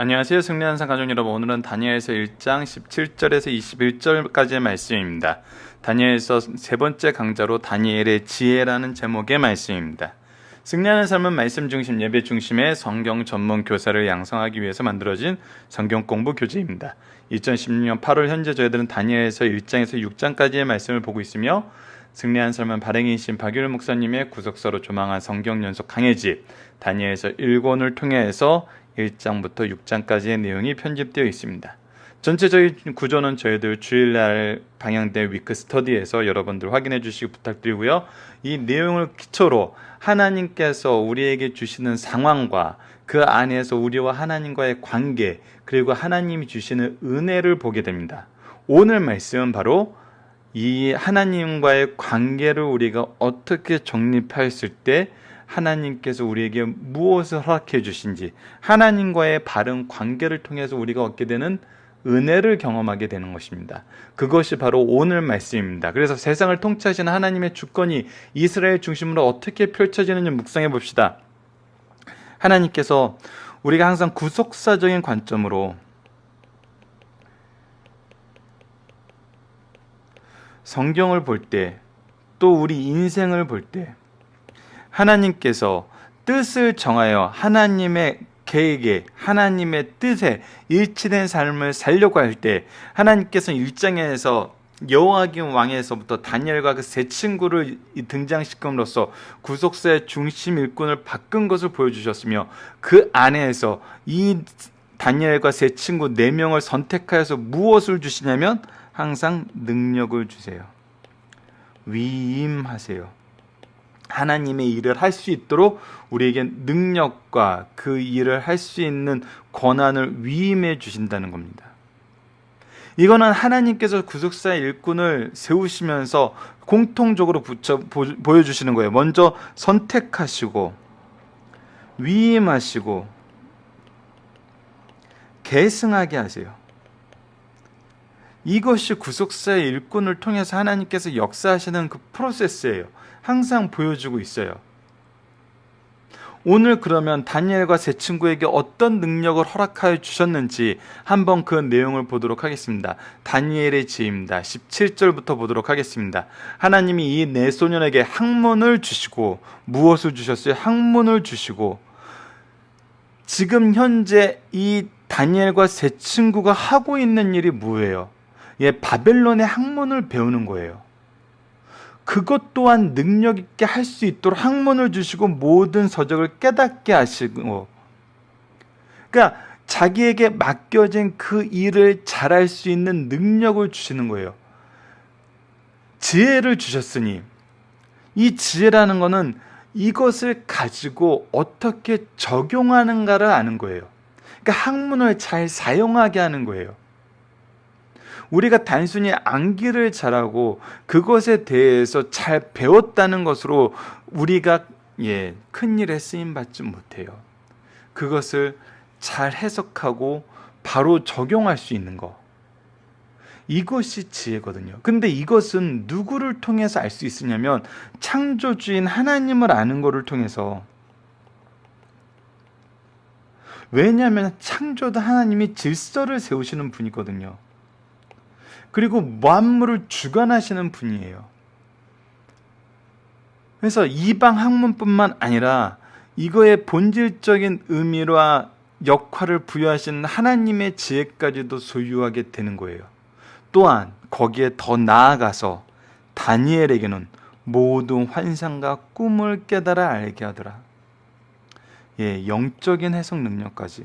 안녕하세요. 승리한산 가족 여러분. 오늘은 다니엘서 1장 17절에서 21절까지의 말씀입니다. 다니엘서 세 번째 강좌로 다니엘의 지혜라는 제목의 말씀입니다. 승리하는 삶은 말씀 중심, 예배 중심의 성경 전문 교사를 양성하기 위해서 만들어진 성경 공부 교재입니다. 2016년 8월 현재 저희들은 다니엘서 1장에서 6장까지의 말씀을 보고 있으며 승리한 삶은 발행이신 박유일 목사님의 구석서로 조망한 성경 연속 강해집 다니엘서 1권을 통해서 1장부터 6장까지의 내용이 편집되어 있습니다. 전체적인 구조는 저희들 주일날 방영된 위크 스터디에서 여러분들 확인해 주시기 부탁드리고요. 이 내용을 기초로 하나님께서 우리에게 주시는 상황과 그 안에서 우리와 하나님과의 관계, 그리고 하나님이 주시는 은혜를 보게 됩니다. 오늘 말씀은 바로 이 하나님과의 관계를 우리가 어떻게 정립했을 때 하나님께서 우리에게 무엇을 허락해 주신지, 하나님과의 바른 관계를 통해서 우리가 얻게 되는 은혜를 경험하게 되는 것입니다. 그것이 바로 오늘 말씀입니다. 그래서 세상을 통치하시는 하나님의 주권이 이스라엘 중심으로 어떻게 펼쳐지는지 묵상해 봅시다. 하나님께서 우리가 항상 구속사적인 관점으로 성경을 볼 때, 또 우리 인생을 볼 때 하나님께서 뜻을 정하여 하나님의 계획에, 하나님의 뜻에 일치된 삶을 살려고 할 때 하나님께서는 1장에서 여호야김 왕에서부터 다니엘과 그 세 친구를 등장시킴으로써 구속사의 중심 일꾼을 바꾼 것을 보여주셨으며, 그 안에서 이 다니엘과 세 친구 4명을 선택하여서 무엇을 주시냐면 항상 능력을 주세요. 위임하세요. 하나님의 일을 할 수 있도록 우리에게 능력과 그 일을 할 수 있는 권한을 위임해 주신다는 겁니다. 이거는 하나님께서 구속사의 일꾼을 세우시면서 공통적으로 보여주시는 거예요. 먼저 선택하시고 위임하시고 계승하게 하세요. 이것이 구속사의 일꾼을 통해서 하나님께서 역사하시는 그 프로세스예요. 항상 보여주고 있어요. 오늘 그러면 다니엘과 세 친구에게 어떤 능력을 허락하여 주셨는지 한번 그 내용을 보도록 하겠습니다. 다니엘의 지혜입니다. 17절부터 보도록 하겠습니다. 하나님이 이 네 소년에게 학문을 주시고, 무엇을 주셨어요? 학문을 주시고, 지금 현재 이 다니엘과 세 친구가 하고 있는 일이 뭐예요? 바벨론의 학문을 배우는 거예요. 그것 또한 능력 있게 할 수 있도록 학문을 주시고 모든 서적을 깨닫게 하시고, 그러니까 자기에게 맡겨진 그 일을 잘할 수 있는 능력을 주시는 거예요. 지혜를 주셨으니 이 지혜라는 거는 이것을 가지고 어떻게 적용하는가를 아는 거예요. 그러니까 학문을 잘 사용하게 하는 거예요. 우리가 단순히 암기를 잘하고 그것에 대해서 잘 배웠다는 것으로 우리가 큰 일에 쓰임받지 못해요. 그것을 잘 해석하고 바로 적용할 수 있는 것, 이것이 지혜거든요. 근데 이것은 누구를 통해서 알 수 있으냐면 창조주인 하나님을 아는 것을 통해서. 왜냐하면 창조도 하나님이 질서를 세우시는 분이거든요. 그리고 만물을 주관하시는 분이에요. 그래서 이방 학문뿐만 아니라 이거의 본질적인 의미와 역할을 부여하시는 하나님의 지혜까지도 소유하게 되는 거예요. 또한 거기에 더 나아가서 다니엘에게는 모든 환상과 꿈을 깨달아 알게 하더라. 영적인 해석 능력까지.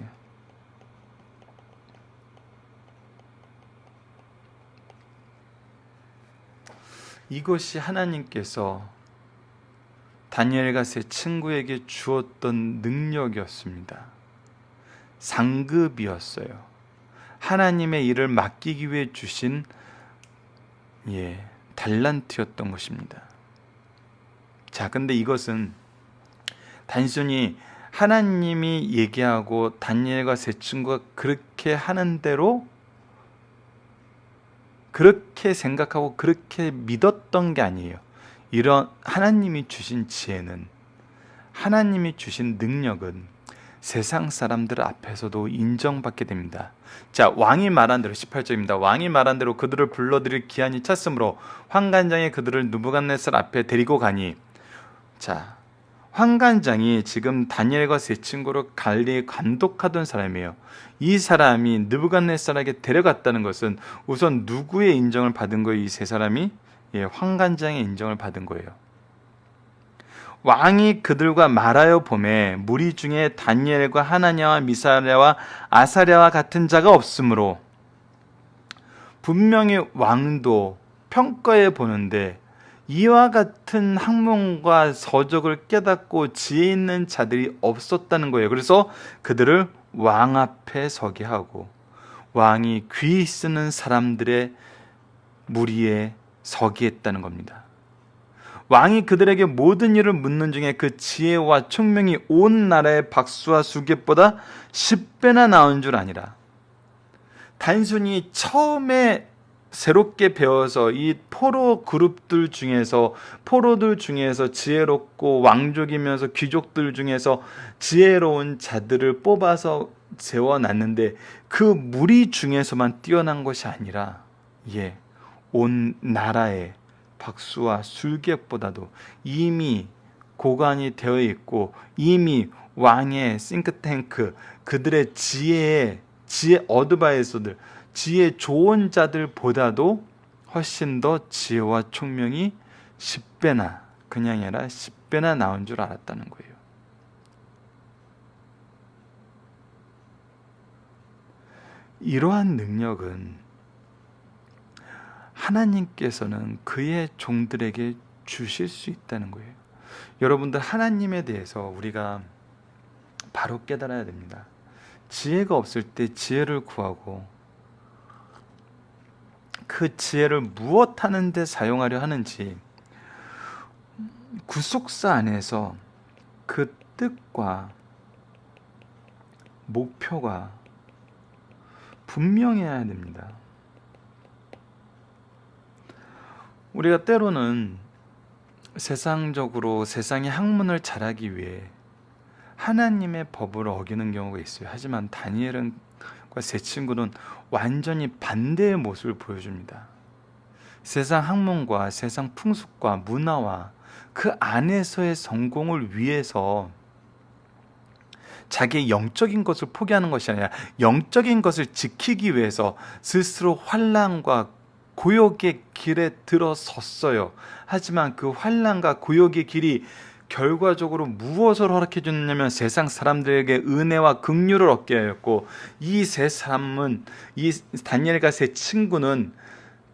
이것이 하나님께서 다니엘과 세 친구에게 주었던 능력이었습니다. 상급이었어요. 하나님의 일을 맡기기 위해 주신 달란트였던 것입니다. 자, 근데 이것은 단순히 하나님이 얘기하고 다니엘과 세 친구가 그렇게 하는 대로 그렇게 생각하고 그렇게 믿었던 게 아니에요. 이런 하나님이 주신 지혜는, 하나님이 주신 능력은 세상 사람들 앞에서도 인정받게 됩니다. 자, 왕이 말한 대로 18절입니다. 왕이 말한 대로 그들을 불러들일 기한이 찼으므로 환관장이 그들을 느부갓네살 앞에 데리고 가니, 자, 환관장이 지금 다니엘과 세 친구를 관리 감독하던 사람이에요. 이 사람이 느부갓네살에게 데려갔다는 것은 우선 누구의 인정을 받은 거예요? 이 세 사람이 환관장의 인정을 받은 거예요. 왕이 그들과 말하여 보매 무리 중에 다니엘과 하나냐와 미사랴와 아사랴와 같은 자가 없으므로, 분명히 왕도 평가해 보는데 이와 같은 학문과 서적을 깨닫고 지혜 있는 자들이 없었다는 거예요. 그래서 그들을 왕 앞에 서게 하고 왕이 귀 쓰는 사람들의 무리에 서게 했다는 겁니다. 왕이 그들에게 모든 일을 묻는 중에 그 지혜와 총명이 온 나라의 박수와 수객보다 10배나 나은 줄 아니라. 단순히 처음에 새롭게 배워서 이 포로들 중에서 지혜롭고 왕족이면서 귀족들 중에서 지혜로운 자들을 뽑아서 세워놨는데 그 무리 중에서만 뛰어난 것이 아니라 온 나라의 박수와 술객보다도 이미 고관이 되어 있고 이미 왕의 싱크탱크, 그들의 지혜 어드바이서들, 지혜 좋은 자들보다도 훨씬 더 지혜와 총명이 10배나, 그냥이 아니라 10배나 나온 줄 알았다는 거예요. 이러한 능력은 하나님께서는 그의 종들에게 주실 수 있다는 거예요. 여러분들, 하나님에 대해서 우리가 바로 깨달아야 됩니다. 지혜가 없을 때 지혜를 구하고 그 지혜를 무엇 하는 데 사용하려 하는지 구속사 안에서 그 뜻과 목표가 분명해야 됩니다. 우리가 때로는 세상적으로 세상의 학문을 잘하기 위해 하나님의 법을 어기는 경우가 있어요. 하지만 다니엘과 세 친구는 완전히 반대의 모습을 보여줍니다. 세상 학문과 세상 풍습과 문화와 그 안에서의 성공을 위해서 자기의 영적인 것을 포기하는 것이 아니라 영적인 것을 지키기 위해서 스스로 환난과 고역의 길에 들어섰어요. 하지만 그 환난과 고역의 길이 결과적으로 무엇을 허락해 줬냐면 세상 사람들에게 은혜와 긍휼을 얻게 하였고, 이 세 사람은, 이 다니엘과 세 친구는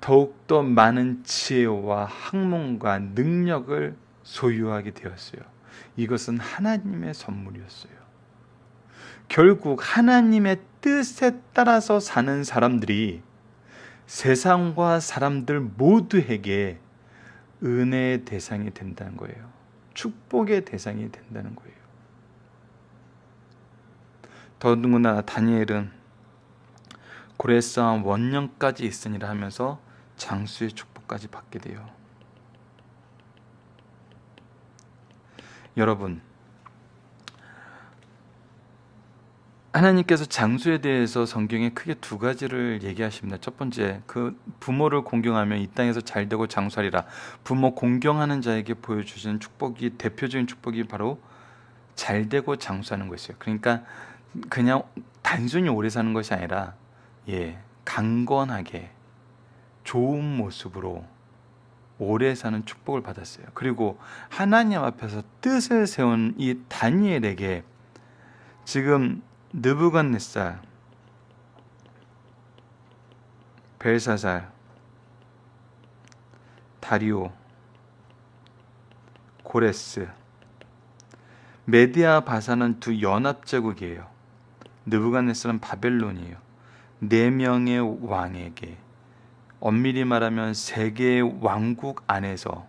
더욱더 많은 지혜와 학문과 능력을 소유하게 되었어요. 이것은 하나님의 선물이었어요. 결국 하나님의 뜻에 따라서 사는 사람들이 세상과 사람들 모두에게 은혜의 대상이 된다는 거예요. 축복의 대상이 된다는 거예요. 더군다나 다니엘은 고레스왕 원년까지 있으니라 하면서 장수의 축복까지 받게 돼요. 여러분, 하나님께서 장수에 대해서 성경에 크게 두 가지를 얘기하십니다. 첫 번째, 그 부모를 공경하면 이 땅에서 잘되고 장수하리라. 부모 공경하는 자에게 보여주시는 축복이, 대표적인 축복이 바로 잘되고 장수하는 것이에요. 그러니까 그냥 단순히 오래 사는 것이 아니라 강건하게 좋은 모습으로 오래 사는 축복을 받았어요. 그리고 하나님 앞에서 뜻을 세운 이 다니엘에게 지금 느부갓네살, 벨사살, 다리오, 고레스, 메디아 바사는 두 연합제국이에요. 느부갓네살은 바벨론이에요. 4명의 왕에게, 엄밀히 말하면 세계의 왕국 안에서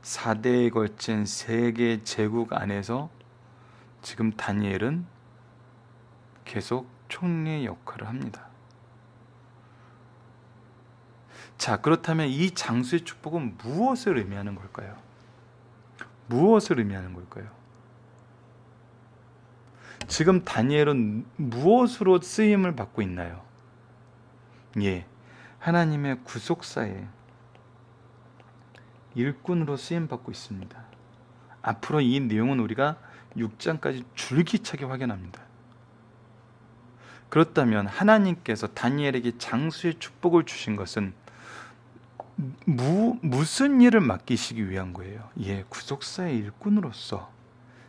4대에 걸친 세계 제국 안에서 지금 다니엘은 계속 총리의 역할을 합니다. 자, 그렇다면 이 장수의 축복은 무엇을 의미하는 걸까요? 무엇을 의미하는 걸까요? 지금 다니엘은 무엇으로 쓰임을 받고 있나요? 하나님의 구속사의 일꾼으로 쓰임 받고 있습니다. 앞으로 이 내용은 우리가 6장까지 줄기차게 확인합니다. 그렇다면 하나님께서 다니엘에게 장수의 축복을 주신 것은 무슨 일을 맡기시기 위한 거예요? 구속사의 일꾼으로서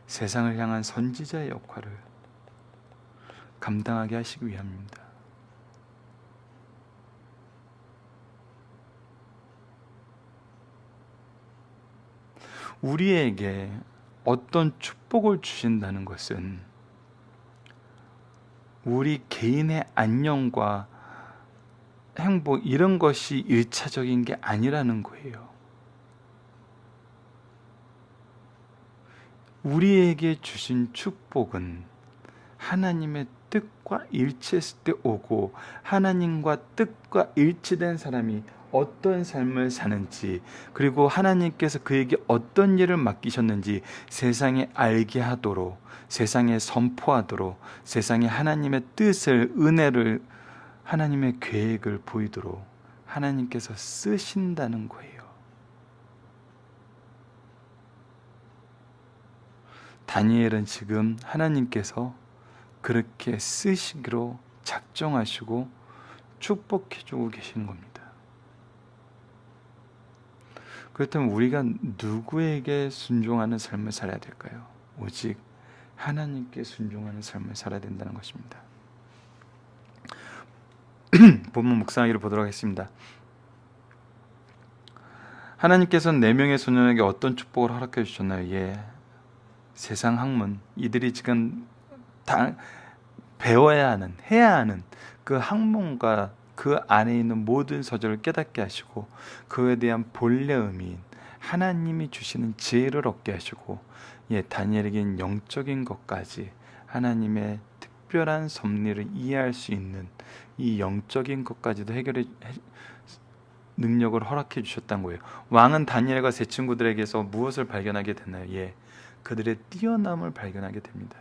세상을 향한 선지자의 역할을 감당하게 하시기 위함입니다. 우리에게 어떤 축복을 주신다는 것은 우리 개인의 안녕과 행복 이런 것이 일차적인 게 아니라는 거예요. 우리에게 주신 축복은 하나님의 뜻과 일치했을 때 오고, 하나님과 뜻과 일치된 사람이 어떤 삶을 사는지, 그리고 하나님께서 그에게 어떤 일을 맡기셨는지 세상에 알게 하도록, 세상에 선포하도록, 세상에 하나님의 뜻을, 은혜를, 하나님의 계획을 보이도록 하나님께서 쓰신다는 거예요. 다니엘은 지금 하나님께서 그렇게 쓰시기로 작정하시고 축복해주고 계시는 겁니다. 그렇다면 우리가 누구에게 순종하는 삶을 살아야 될까요? 오직 하나님께 순종하는 삶을 살아야 된다는 것입니다. 본문 묵상하기를 보도록 하겠습니다. 하나님께서는 4명의 소년에게 어떤 축복을 허락해 주셨나요? 세상 학문, 이들이 지금 다 배워야 하는, 해야 하는 그 학문과 그 안에 있는 모든 서적을 깨닫게 하시고, 그에 대한 본래 의미인 하나님이 주시는 지혜를 얻게 하시고, 다니엘에게는 영적인 것까지 하나님의 특별한 섭리를 이해할 수 있는 이 영적인 것까지도 해결해 능력을 허락해 주셨다는 거예요. 왕은 다니엘과 세 친구들에게서 무엇을 발견하게 됐나요? 그들의 뛰어남을 발견하게 됩니다.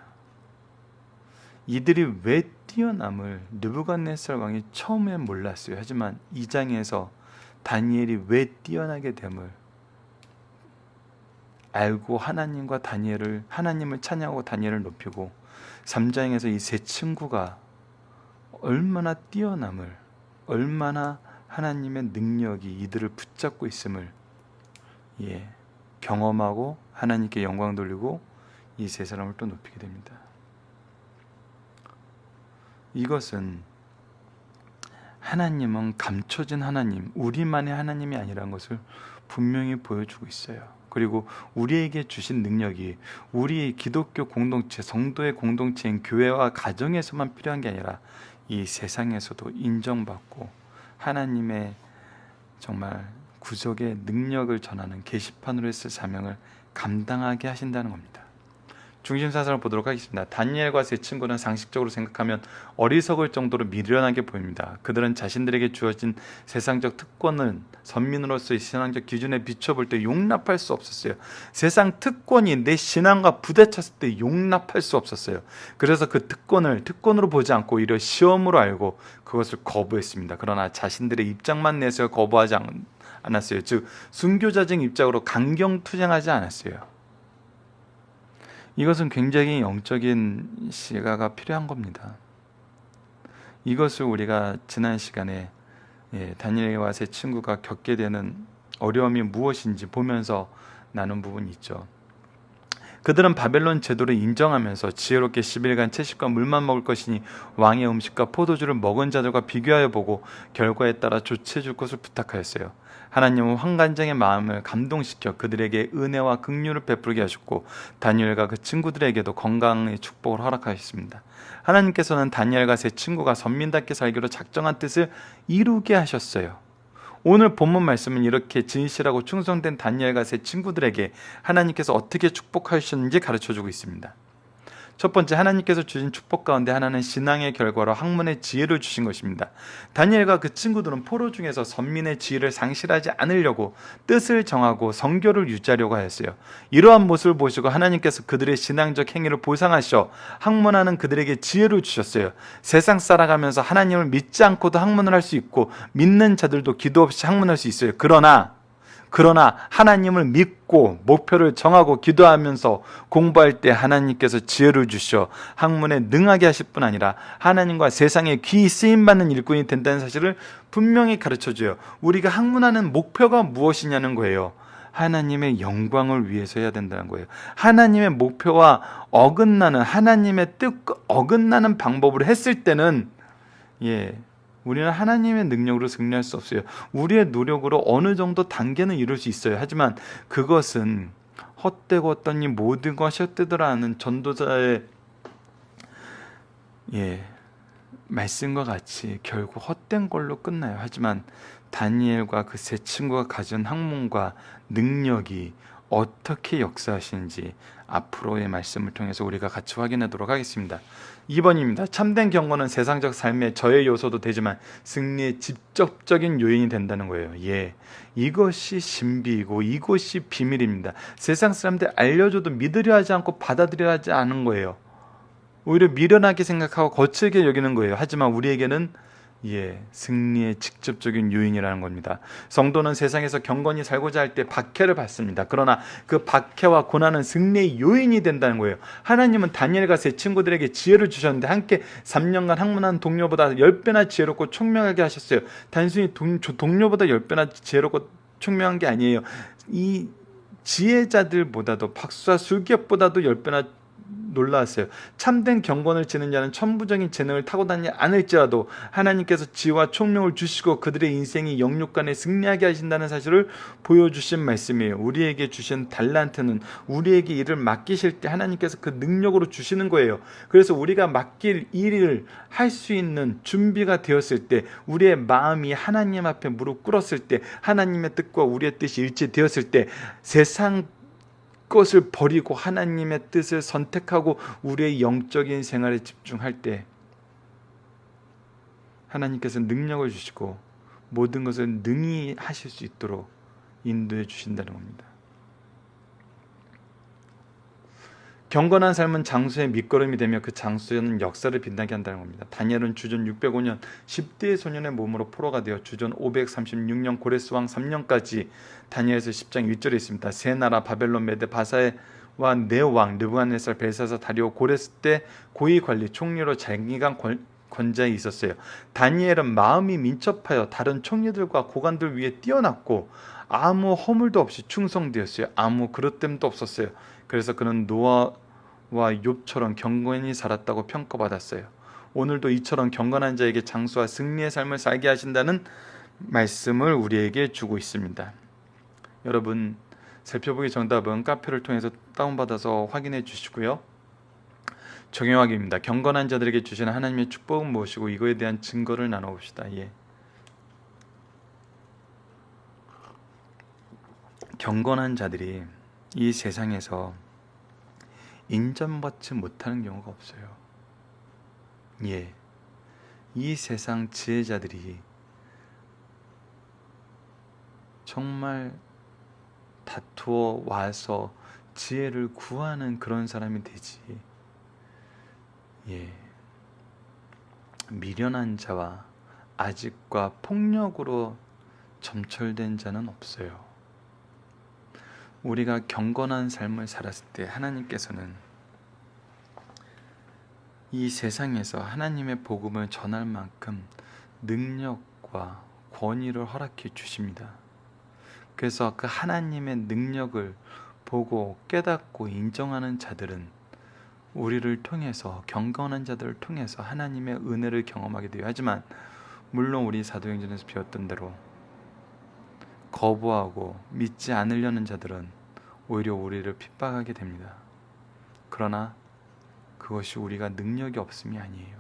이들이 왜 뛰어남을 느부갓네살 왕이 처음엔 몰랐어요. 하지만 2장에서 다니엘이 왜 뛰어나게 됨을 알고 하나님을 찬양하고 다니엘을 높이고, 3장에서 이 세 친구가 얼마나 뛰어남을, 얼마나 하나님의 능력이 이들을 붙잡고 있음을 경험하고 하나님께 영광 돌리고 이 세 사람을 또 높이게 됩니다. 이것은 하나님은 감춰진 하나님, 우리만의 하나님이 아니라는 것을 분명히 보여주고 있어요. 그리고 우리에게 주신 능력이 우리 기독교 공동체, 성도의 공동체인 교회와 가정에서만 필요한 게 아니라 이 세상에서도 인정받고 하나님의 정말 구속의 능력을 전하는 게시판으로 했을 사명을 감당하게 하신다는 겁니다. 중심사상을 보도록 하겠습니다. 다니엘과 세 친구는 상식적으로 생각하면 어리석을 정도로 미련하게 보입니다. 그들은 자신들에게 주어진 세상적 특권은 선민으로서의 신앙적 기준에 비춰볼 때 용납할 수 없었어요. 세상 특권이 내 신앙과 부딪혔을 때 용납할 수 없었어요. 그래서 그 특권으로 보지 않고 오히려 시험으로 알고 그것을 거부했습니다. 그러나 자신들의 입장만 내세워 거부하지 않았어요. 즉 순교자적 입장으로 강경투쟁하지 않았어요. 이것은 굉장히 영적인 시가가 필요한 겁니다. 이것을 우리가 지난 시간에 다니엘과 세 친구가 겪게 되는 어려움이 무엇인지 보면서 나눈 부분이 있죠. 그들은 바벨론 제도를 인정하면서 지혜롭게 10일간 채식과 물만 먹을 것이니 왕의 음식과 포도주를 먹은 자들과 비교하여 보고 결과에 따라 조치해 줄 것을 부탁하였어요. 하나님은 환관장의 마음을 감동시켜 그들에게 은혜와 긍휼을 베풀게 하셨고, 다니엘과 그 친구들에게도 건강의 축복을 허락하셨습니다. 하나님께서는 다니엘과 세 친구가 선민답게 살기로 작정한 뜻을 이루게 하셨어요. 오늘 본문 말씀은 이렇게 진실하고 충성된 다니엘과 세 친구들에게 하나님께서 어떻게 축복하셨는지 가르쳐주고 있습니다. 첫 번째, 하나님께서 주신 축복 가운데 하나는 신앙의 결과로 학문의 지혜를 주신 것입니다. 다니엘과 그 친구들은 포로 중에서 선민의 지혜를 상실하지 않으려고 뜻을 정하고 성교를 유지하려고 하였어요. 이러한 모습을 보시고 하나님께서 그들의 신앙적 행위를 보상하셔 학문하는 그들에게 지혜를 주셨어요. 세상 살아가면서 하나님을 믿지 않고도 학문을 할 수 있고 믿는 자들도 기도 없이 학문할 수 있어요. 그러나 하나님을 믿고 목표를 정하고 기도하면서 공부할 때 하나님께서 지혜를 주셔 학문에 능하게 하실 뿐 아니라 하나님과 세상에 귀히 쓰임받는 일꾼이 된다는 사실을 분명히 가르쳐줘요. 우리가 학문하는 목표가 무엇이냐는 거예요. 하나님의 영광을 위해서 해야 된다는 거예요. 하나님의 목표와 어긋나는, 하나님의 뜻과 어긋나는 방법으로 했을 때는 우리는 하나님의 능력으로 승리할 수 없어요. 우리의 노력으로 어느 정도 단계는 이룰 수 있어요. 하지만 그것은 헛되고 어떤 이 모든 것이 헛되더라는 전도자의 말씀과 같이 결국 헛된 걸로 끝나요. 하지만 다니엘과 그 세 친구가 가진 학문과 능력이 어떻게 역사하시는지 앞으로의 말씀을 통해서 우리가 같이 확인하도록 하겠습니다. 2번입니다. 참된 경건은 세상적 삶의 저해 요소도 되지만 승리의 직접적인 요인이 된다는 거예요. 이것이 신비이고 이것이 비밀입니다. 세상 사람들 알려줘도 믿으려 하지 않고 받아들여 하지 않은 거예요. 오히려 미련하게 생각하고 거칠게 여기는 거예요. 하지만 우리에게는 승리의 직접적인 요인이라는 겁니다. 성도는 세상에서 경건히 살고자 할 때 박해를 받습니다. 그러나 그 박해와 고난은 승리의 요인이 된다는 거예요. 하나님은 다니엘과 세 친구들에게 지혜를 주셨는데 함께 3년간 학문한 동료보다 10배나 지혜롭고 총명하게 하셨어요. 단순히 동료보다 10배나 지혜롭고 총명한 게 아니에요. 이 지혜자들보다도 박수와 술객보다도 10배나 놀라웠어요. 참된 경건을 지는 자는 천부적인 재능을 타고나지 않을지라도 하나님께서 지혜와 총명을 주시고 그들의 인생이 영육간에 승리하게 하신다는 사실을 보여주신 말씀이에요. 우리에게 주신 달란트는 우리에게 일을 맡기실 때 하나님께서 그 능력으로 주시는 거예요. 그래서 우리가 맡길 일을 할 수 있는 준비가 되었을 때, 우리의 마음이 하나님 앞에 무릎 꿇었을 때, 하나님의 뜻과 우리의 뜻이 일치되었을 때, 세상 것을 버리고 하나님의 뜻을 선택하고 우리의 영적인 생활에 집중할 때 하나님께서 능력을 주시고 모든 것을 능히 하실 수 있도록 인도해 주신다는 겁니다. 경건한 삶은 장수의 밑거름이 되며 그 장수는 역사를 빛나게 한다는 겁니다. 다니엘은 주전 605년 10대의 소년의 몸으로 포로가 되어 주전 536년 고레스 왕 3년까지 다니엘서 10장 1절에 있습니다. 세 나라 바벨론, 메데, 바사와 네왕, 느부갓네살, 벨사사, 다리오, 고레스 때 고위 관리 총리로 장기간 권자에 있었어요. 다니엘은 마음이 민첩하여 다른 총리들과 고관들 위에 뛰어났고 아무 허물도 없이 충성되었어요. 아무 그릇됨도 없었어요. 그래서 그는 노아와 욥처럼 경건히 살았다고 평가받았어요. 오늘도 이처럼 경건한 자에게 장수와 승리의 삶을 살게 하신다는 말씀을 우리에게 주고 있습니다. 여러분, 살펴보기 정답은 카페를 통해서 다운받아서 확인해 주시고요. 적용하기입니다. 경건한 자들에게 주시는 하나님의 축복은 무엇이고 이거에 대한 증거를 나눠봅시다. 경건한 자들이 이 세상에서 인정받지 못하는 경우가 없어요. 이 세상 지혜자들이 정말 다투어 와서 지혜를 구하는 그런 사람이 되지. 미련한 자와 아집과 폭력으로 점철된 자는 없어요. 우리가 경건한 삶을 살았을 때 하나님께서는 이 세상에서 하나님의 복음을 전할 만큼 능력과 권위를 허락해 주십니다. 그래서 그 하나님의 능력을 보고 깨닫고 인정하는 자들은 우리를 통해서, 경건한 자들을 통해서 하나님의 은혜를 경험하게 돼요. 하지만 물론 우리 사도행전에서 배웠던 대로 거부하고 믿지 않으려는 자들은 오히려 우리를 핍박하게 됩니다. 그러나 그것이 우리가 능력이 없음이 아니에요.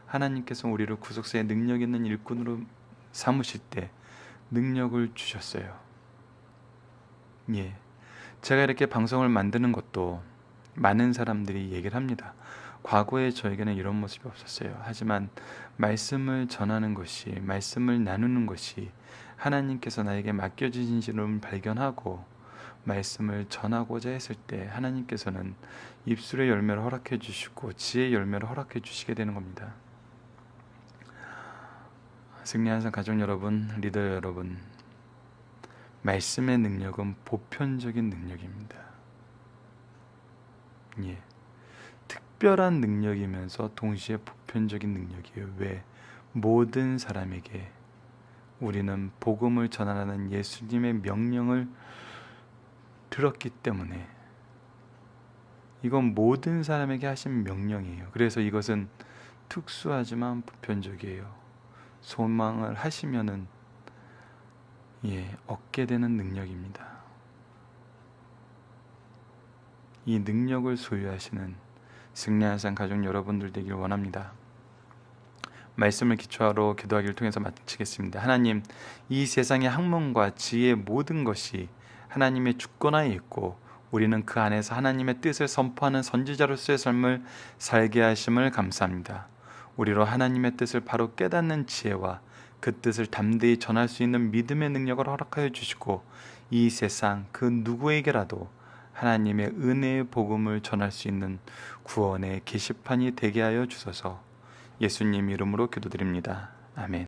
하나님께서 우리를 구속사의 능력 있는 일꾼으로 삼으실 때 능력을 주셨어요. 제가 이렇게 방송을 만드는 것도 많은 사람들이 얘기를 합니다. 과거에 저에게는 이런 모습이 없었어요. 하지만 말씀을 전하는 것이, 말씀을 나누는 것이 하나님께서 나에게 맡겨주신 줄을 발견하고 말씀을 전하고자 했을 때 하나님께서는 입술의 열매를 허락해 주시고 지혜의 열매를 허락해 주시게 되는 겁니다. 승리하는 가족 여러분, 리더 여러분, 말씀의 능력은 보편적인 능력입니다. 예, 특별한 능력이면서 동시에 보편적인 능력이에요. 왜? 모든 사람에게 우리는 복음을 전하라는 예수님의 명령을 들었기 때문에 이건 모든 사람에게 하신 명령이에요. 그래서 이것은 특수하지만 보편적이에요. 소망을 하시면은 얻게 되는 능력입니다. 이 능력을 소유하시는 승리하는 삶 가족 여러분들 되길 원합니다. 말씀을 기초하러 기도하기를 통해서 마치겠습니다. 하나님, 이 세상의 학문과 지혜의 모든 것이 하나님의 주권하에 있고 우리는 그 안에서 하나님의 뜻을 선포하는 선지자로서의 삶을 살게 하심을 감사합니다. 우리로 하나님의 뜻을 바로 깨닫는 지혜와 그 뜻을 담대히 전할 수 있는 믿음의 능력을 허락하여 주시고 이 세상 그 누구에게라도 하나님의 은혜의 복음을 전할 수 있는 구원의 게시판이 되게 하여 주소서. 예수님 이름으로 기도드립니다. 아멘.